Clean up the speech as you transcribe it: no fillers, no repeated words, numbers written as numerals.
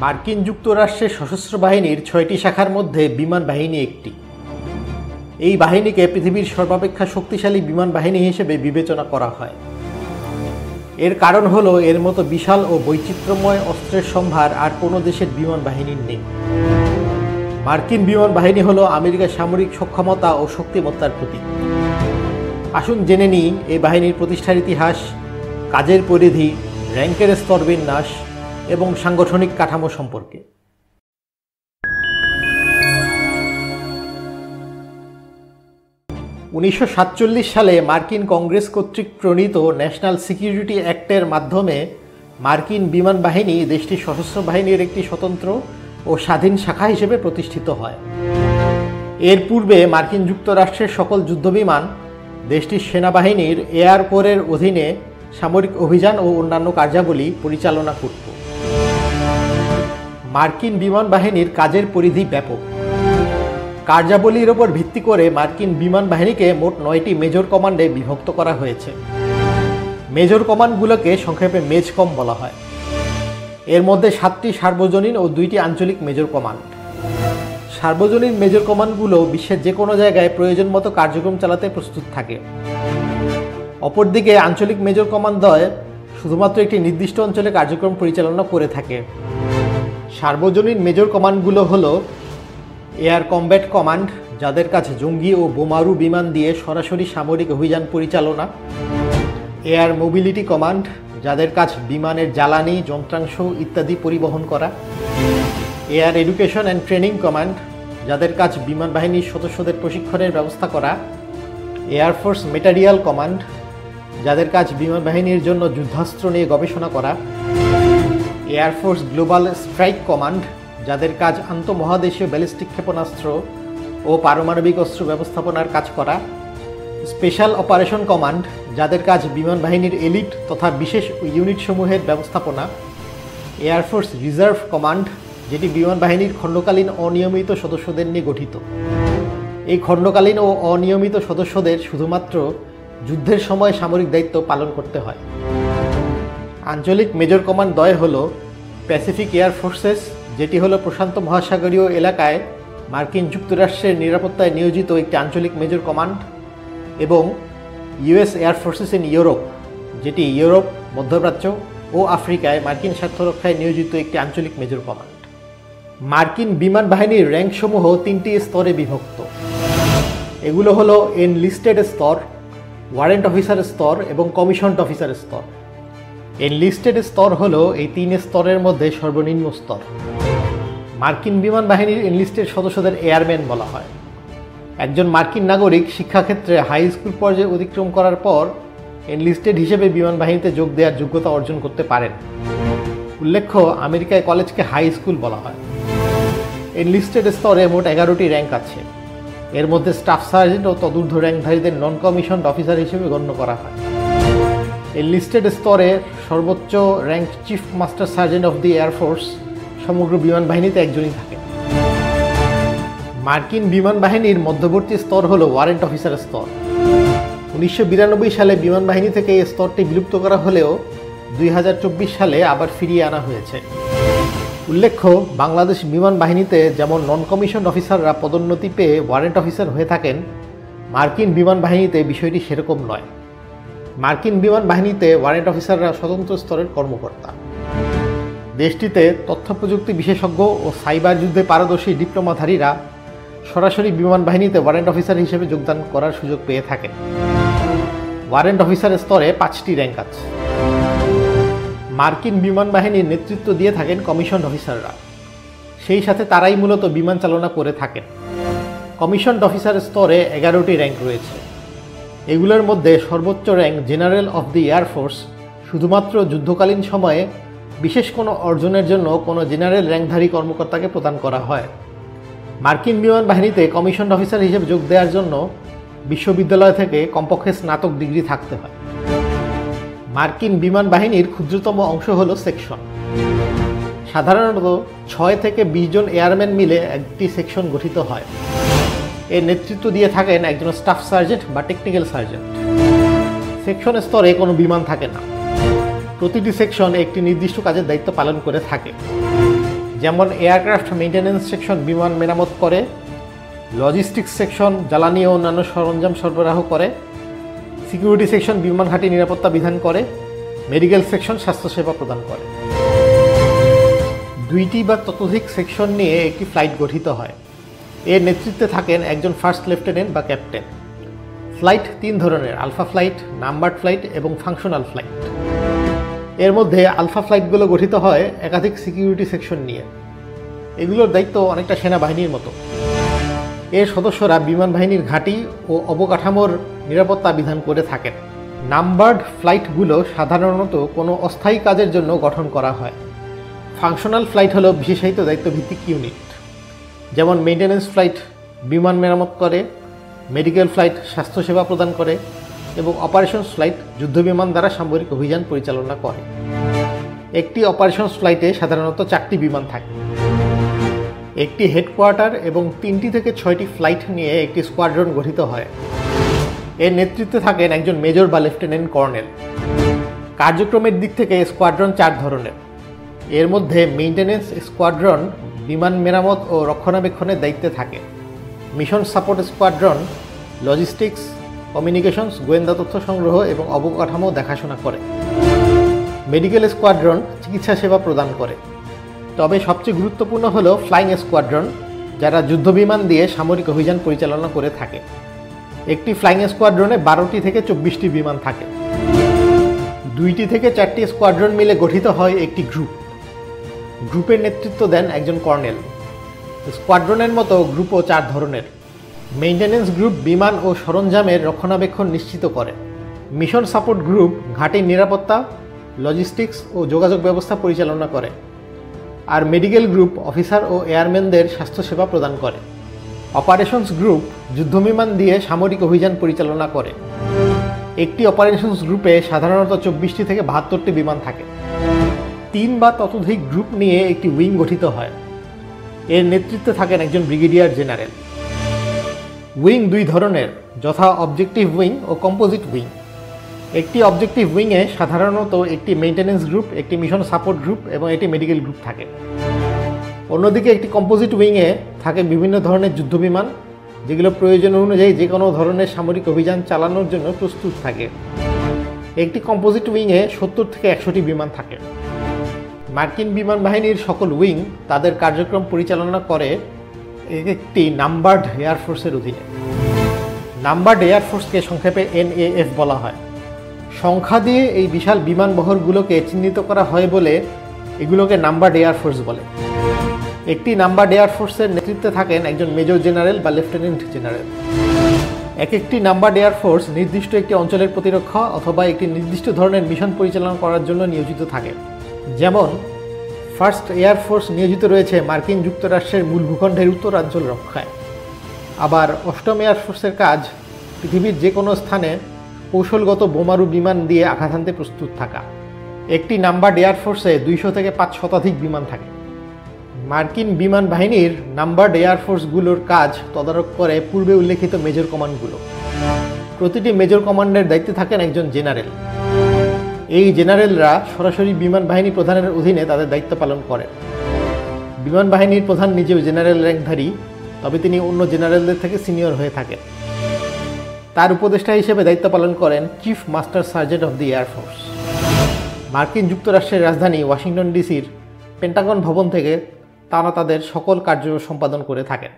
মার্কিন যুক্তরাষ্ট্রের সশস্ত্র বাহিনীর ৬টি শাখার মধ্যে বিমান বাহিনী একটি। এই বাহিনীকে পৃথিবীর সর্বাপেক্ষা শক্তিশালী বিমান বাহিনী হিসেবে বিবেচনা করা হয়। এর কারণ হলো এর মতো বিশাল ও বৈচিত্র্যময় অস্ত্রের সম্ভার আর কোনো দেশের বিমান বাহিনীর নেই। মার্কিন বিমান বাহিনী হলো আমেরিকার সামরিক সক্ষমতা ও শক্তিমত্তার প্রতীক। আসুন জেনে নিই এই বাহিনীর প্রতিষ্ঠার ইতিহাস, কাজের পরিধি, র্যাঙ্কের স্তরবিন্যাস এবং সাংগঠনিক কাঠামো সম্পর্কে। 1947 সালে মার্কিন কংগ্রেস কর্তৃক প্রণীত ন্যাশনাল সিকিউরিটি অ্যাক্টের মাধ্যমে মার্কিন বিমান বাহিনী দেশটির সশস্ত্র বাহিনীর একটি স্বতন্ত্র ও স্বাধীন শাখা হিসেবে প্রতিষ্ঠিত হয়। এর পূর্বে মার্কিন যুক্তরাষ্ট্রের সকল যুদ্ধবিমান দেশটির সেনাবাহিনীর এয়ার কোরের অধীনে সামরিক অভিযান ও অন্যান্য কার্যাবলী পরিচালনা করত। মার্কিন বিমান বাহিনীর কাজের পরিধি ব্যাপক। কার্যাবলীর ওপর ভিত্তি করে মার্কিন বিমান বাহিনীকে মোট 9টি মেজর কমান্ডে বিভক্ত করা হয়েছে। মেজর কমান্ডগুলোকে সংক্ষেপে মেজকম বলা হয়। এর মধ্যে 7টি সার্বজনীন ও 2টি আঞ্চলিক মেজর কমান্ড। সার্বজনীন মেজর কমান্ডগুলো বিশ্বের যে কোনো জায়গায় প্রয়োজন মতো কার্যক্রম চালাতে প্রস্তুত থাকে। অপরদিকে আঞ্চলিক মেজর কমান্ডদ্বয় শুধুমাত্র একটি নির্দিষ্ট অঞ্চলে কার্যক্রম পরিচালনা করে থাকে। সার্বজনীন মেজর কমান্ডগুলো হলো এয়ার কমব্যাট কমান্ড, যাদের কাছে জঙ্গি ও বোমারু বিমান দিয়ে সরাসরি সামরিক অভিযান পরিচালনা। এয়ার মোবিলিটি কমান্ড, যাদের কাজ বিমানের জ্বালানি, যন্ত্রাংশ ইত্যাদি পরিবহন করা। Air education and training command, যাদের কাজ বিমান বাহিনীর সদস্যদের প্রশিক্ষণের ব্যবস্থা করা। এয়ারফোর্স মেটারিয়াল কমান্ড, যাদের কাজ বিমান বাহিনীর জন্য যুদ্ধাস্ত্র নিয়ে গবেষণা করা। এয়ারফোর্স গ্লোবাল স্ট্রাইক কমান্ড, যাদের কাজ আন্তঃমহাদেশীয় ব্যালিস্টিক ক্ষেপণাস্ত্র ও পারমাণবিক অস্ত্র ব্যবস্থাপনার কাজ করা। স্পেশাল অপারেশন কমান্ড, যাদের কাজ বিমান বাহিনীর এলিট তথা বিশেষ ইউনিটসমূহের ব্যবস্থাপনা। এয়ারফোর্স রিজার্ভ কমান্ড, যেটি বিমান বাহিনীর খণ্ডকালীন অনিয়মিত সদস্যদের নিয়ে গঠিত। এই খণ্ডকালীন ও অনিয়মিত সদস্যদের শুধুমাত্র যুদ্ধের সময় সামরিক দায়িত্ব পালন করতে হয়। আঞ্চলিক মেজর কমান্ড দ্বয় হল প্যাসিফিক এয়ার ফোর্সেস, যেটি হলো প্রশান্ত মহাসাগরীয় এলাকায় মার্কিন যুক্তরাষ্ট্রের নিরাপত্তায় নিয়োজিত একটি আঞ্চলিক মেজর কমান্ড, এবং US air forces in Europe, যেটি ইউরোপ, মধ্যপ্রাচ্য ও আফ্রিকায় মার্কিন স্বার্থ রক্ষায় নিয়োজিত একটি আঞ্চলিক মেজর কমান্ড। মার্কিন বিমান বাহিনীর র্যাঙ্কসমূহ 3টি স্তরে বিভক্ত। এগুলো হলো এনলিস্টেড স্তর, ওয়ারেন্ট অফিসার স্তর এবং কমিশনড অফিসার স্তর। এনলিস্টেড স্তর হলো এই 3 স্তরের মধ্যে সর্বনিম্ন স্তর। মার্কিন বিমান বাহিনীর এনলিস্টেড সদস্যদের এয়ারম্যান বলা হয়। একজন মার্কিন নাগরিক শিক্ষাক্ষেত্রে হাই স্কুল পর্যায়ে অতিক্রম করার পর এনলিস্টেড হিসেবে বিমান বাহিনীতে যোগ দেওয়ার যোগ্যতা অর্জন করতে পারেন। উল্লেখ্য, আমেরিকায় কলেজকে হাই স্কুল বলা হয়। এনলিস্টেড স্তরে মোট 11টি র্যাঙ্ক আছে। এর মধ্যে স্টাফ সার্জেন্ট ও তদূর্ধ্ব র্যাঙ্কধারীদের নন কমিশনড অফিসার হিসেবে গণ্য করা হয়। এনলিস্টেড স্তরে সর্বোচ্চ rank chief master sergeant of the air force সমগ্র বিমান বাহিনীতে একজনই থাকে। মার্কিন বিমান বাহিনীর মধ্যবর্তী স্তর হল ওয়ারেন্ট অফিসার স্তর। 1992 সালে বিমান বাহিনী থেকে এই স্তরটি বিলুপ্ত করা হলেও 2024 সালে আবার ফিরিয়ে আনা হয়েছে। উল্লেখ্য, বাংলাদেশ বিমান বাহিনীতে যেমন নন কমিশনড অফিসাররা পদোন্নতি পেয়ে ওয়ারেন্ট অফিসার হয়ে থাকেন, মার্কিন বিমান বাহিনীতে বিষয়টি সেরকম নয়। মার্কিন বিমান বাহিনীতে ওয়ারেন্ট অফিসাররা স্বতন্ত্র স্তরের কর্মকর্তা। দেশটিতে তথ্য প্রযুক্তি বিশেষজ্ঞ ও সাইবার যুদ্ধে পারদর্শী ডিপ্লোমাধারীরা সরাসরি বিমান বাহিনীতে ওয়ারেন্ট অফিসার হিসেবে যোগদান করার সুযোগ পেয়ে থাকেন। ওয়ারেন্ট অফিসার স্তরে 5টি র্যাঙ্ক আছে। মার্কিন বিমান বাহিনীর নেতৃত্ব দিয়ে থাকেন কমিশনড অফিসাররা। সেই সাথে তারাই মূলত বিমান চালনা করে থাকেন। কমিশনড অফিসার স্তরে 11টি র্যাঙ্ক রয়েছে। এগুলোর মধ্যে সর্বোচ্চ rank general of the air force শুধুমাত্র যুদ্ধকালীন সময়ে বিশেষ কোনো অর্জনের জন্য কোনো জেনারেল র্যাঙ্কধারী কর্মকর্তাকে প্রদান করা হয়। মার্কিন বিমান বাহিনীতে কমিশনড অফিসার হিসেবে যোগ দেওয়ার জন্য বিশ্ববিদ্যালয় থেকে কমপক্ষে স্নাতক ডিগ্রি থাকতে হয়। মার্কিন বিমান বাহিনীর ক্ষুদ্রতম অংশ হল সেকশন। সাধারণত 6 থেকে 20 জন এয়ারম্যান মিলে একটি সেকশন গঠিত হয়। এর নেতৃত্ব দিয়ে থাকেন একজন স্টাফ সার্জেন্ট বা টেকনিক্যাল সার্জেন্ট। সেকশন স্তরে কোনো বিমান থাকে না। প্রতিটি সেকশন একটি নির্দিষ্ট কাজের দায়িত্ব পালন করে থাকে। যেমন এয়ারক্রাফট মেইনটেন্যান্স সেকশন বিমান মেরামত করে, লজিস্টিক্স সেকশন জ্বালানি ও অন্যান্য সরঞ্জাম সরবরাহ করে, সিকিউরিটি সেকশন বিমান ঘাঁটি নিরাপত্তা বিধান করে, মেডিকেল সেকশন স্বাস্থ্যসেবা প্রদান করে। 2টি বা ততোধিক সেকশন নিয়ে একটি ফ্লাইট গঠিত হয়। এর নেতৃত্বে থাকেন একজন ফার্স্ট লেফটেন্যান্ট বা ক্যাপ্টেন। ফ্লাইট 3 ধরনের: আলফা ফ্লাইট, নাম্বারড ফ্লাইট এবং ফাংশনাল ফ্লাইট। এর মধ্যে আলফা ফ্লাইটগুলো গঠিত হয় একাধিক সিকিউরিটি সেকশন নিয়ে। এগুলোর দায়িত্ব অনেকটা সেনাবাহিনীর মতো। এর সদস্যরা বিমান বাহিনীর ঘাঁটি ও অবকাঠামোর নিরাপত্তা বিধান করে থাকেন। নাম্বারড ফ্লাইটগুলো সাধারণত কোনো অস্থায়ী কাজের জন্য গঠন করা হয়। ফাংশনাল ফ্লাইট হলো বিশেষায়িত দায়িত্বভিত্তিক ইউনিট, যেমন মেইনটেন্যান্স ফ্লাইট বিমান মেরামত করে, মেডিকেল ফ্লাইট স্বাস্থ্যসেবা প্রদান করে এবং অপারেশনস ফ্লাইট যুদ্ধবিমান দ্বারা সামরিক অভিযান পরিচালনা করে। একটি অপারেশনস ফ্লাইটে সাধারণত 4টি বিমান থাকে। একটি হেডকোয়ার্টার এবং 3টি থেকে 6টি ফ্লাইট নিয়ে একটি স্কোয়াড্রন গঠিত হয়। এর নেতৃত্বে থাকেন একজন মেজর বা লেফটেন্যান্ট কর্নেল। কার্যক্রমের দিক থেকে স্কোয়াড্রন 4 ধরনের। এর মধ্যে মেইনটেন্যান্স স্কোয়াড্রন বিমান মেরামত ও রক্ষণাবেক্ষণের দায়িত্বে থাকে। Mission support squadron logistics, communications, গোয়েন্দা তথ্য সংগ্রহ এবং অবকাঠামো দেখাশোনা করে। মেডিকেল স্কোয়াড্রন চিকিৎসা সেবা প্রদান করে। তবে সবচেয়ে গুরুত্বপূর্ণ হলো ফ্লাইং স্কোয়াড্রন, যারা যুদ্ধবিমান দিয়ে সামরিক অভিযান পরিচালনা করে থাকে। একটি ফ্লাইং স্কোয়াড্রনে 12টি থেকে 24টি বিমান থাকে। 2টি থেকে 4টি স্কোয়াড্রন মিলে গঠিত হয় একটি গ্রুপ। গ্রুপের নেতৃত্ব দেন একজন কর্নেল। স্কোয়াড্রনের মতো গ্রুপও 4 ধরনের। মেইনটেন্যান্স গ্রুপ বিমান ও সরঞ্জামের রক্ষণাবেক্ষণ নিশ্চিত করে। মিশন সাপোর্ট গ্রুপ ঘাঁটির নিরাপত্তা, লজিস্টিক্স ও যোগাযোগ ব্যবস্থা পরিচালনা করে। আর মেডিকেল গ্রুপ অফিসার ও এয়ারম্যানদের স্বাস্থ্যসেবা প্রদান করে। অপারেশনস গ্রুপ যুদ্ধবিমান দিয়ে সামরিক অভিযান পরিচালনা করে। একটি অপারেশনস গ্রুপে সাধারণত 24টি থেকে 72টি বিমান থাকে। 3 বা ততোধিক গ্রুপ নিয়ে একটি উইং গঠিত হয়। এর নেতৃত্বে থাকেন একজন ব্রিগেডিয়ার জেনারেল। উইং 2 ধরনের, যথা অবজেক্টিভ উইং ও কম্পোজিট উইং। একটি অবজেক্টিভ উইংয়ে সাধারণত একটি মেইনটেন্যান্স গ্রুপ, একটি মিশন সাপোর্ট গ্রুপ এবং একটি মেডিকেল গ্রুপ থাকে। অন্যদিকে একটি কম্পোজিট উইংয়ে থাকে বিভিন্ন ধরনের যুদ্ধবিমান, যেগুলো প্রয়োজন অনুযায়ী যে কোনো ধরনের সামরিক অভিযান চালানোর জন্য প্রস্তুত থাকে। একটি কম্পোজিট উইংয়ে 70 থেকে 100টি বিমান থাকে। মার্কিন বিমান বাহিনীর সকল উইং তাদের কার্যক্রম পরিচালনা করে একটি নাম্বারড এয়ারফোর্সের অধীনে। নাম্বারড এয়ারফোর্সকে সংক্ষেপে NAF বলা হয়। সংখ্যা দিয়ে এই বিশাল বিমানবহরগুলোকে চিহ্নিত করা হয় বলে এগুলোকে নাম্বারড এয়ারফোর্স বলে। একটি নাম্বারড এয়ারফোর্সের নেতৃত্বে থাকেন একজন মেজর জেনারেল বা লেফটেন্যান্ট জেনারেল। একটি নাম্বারড এয়ারফোর্স নির্দিষ্ট একটি অঞ্চলের প্রতিরক্ষা অথবা একটি নির্দিষ্ট ধরনের মিশন পরিচালনা করার জন্য নিয়োজিত থাকে। যেমন ফার্স্ট এয়ারফোর্স নিয়োজিত রয়েছে মার্কিন যুক্তরাষ্ট্রের মূল ভূখণ্ডের উত্তরাঞ্চল রক্ষায়। আবার 8ম এয়ারফোর্সের কাজ পৃথিবীর যে কোনো স্থানে কৌশলগত বোমারু বিমান দিয়ে আঘাত হানতে প্রস্তুত থাকা। একটি নাম্বারড এয়ারফোর্সে 200 থেকে 5 শতাধিক বিমান থাকে। মার্কিন বিমান বাহিনীর নাম্বারড এয়ারফোর্সগুলোর কাজ তদারক করে পূর্বে উল্লেখিত মেজর কমান্ডগুলো। প্রতিটি মেজর কমান্ডের দায়িত্বে থাকেন একজন জেনারেল। এই জেনারেলরা সরাসরি বিমান বাহিনী প্রধানের অধীনে তাদের দায়িত্ব পালন করেন। বিমান বাহিনীর প্রধান নিজেও জেনারেল র্যাঙ্কধারী, তবে তিনি অন্য জেনারেলদের থেকে সিনিয়র হয়ে থাকেন। তার উপদেষ্টা হিসেবে দায়িত্ব পালন করেন chief master sergeant of the air force. মার্কিন যুক্তরাষ্ট্রের রাজধানী ওয়াশিংটন ডিসির পেন্টাগন ভবন থেকে তারা তাদের সকল কার্য সম্পাদন করে থাকেন।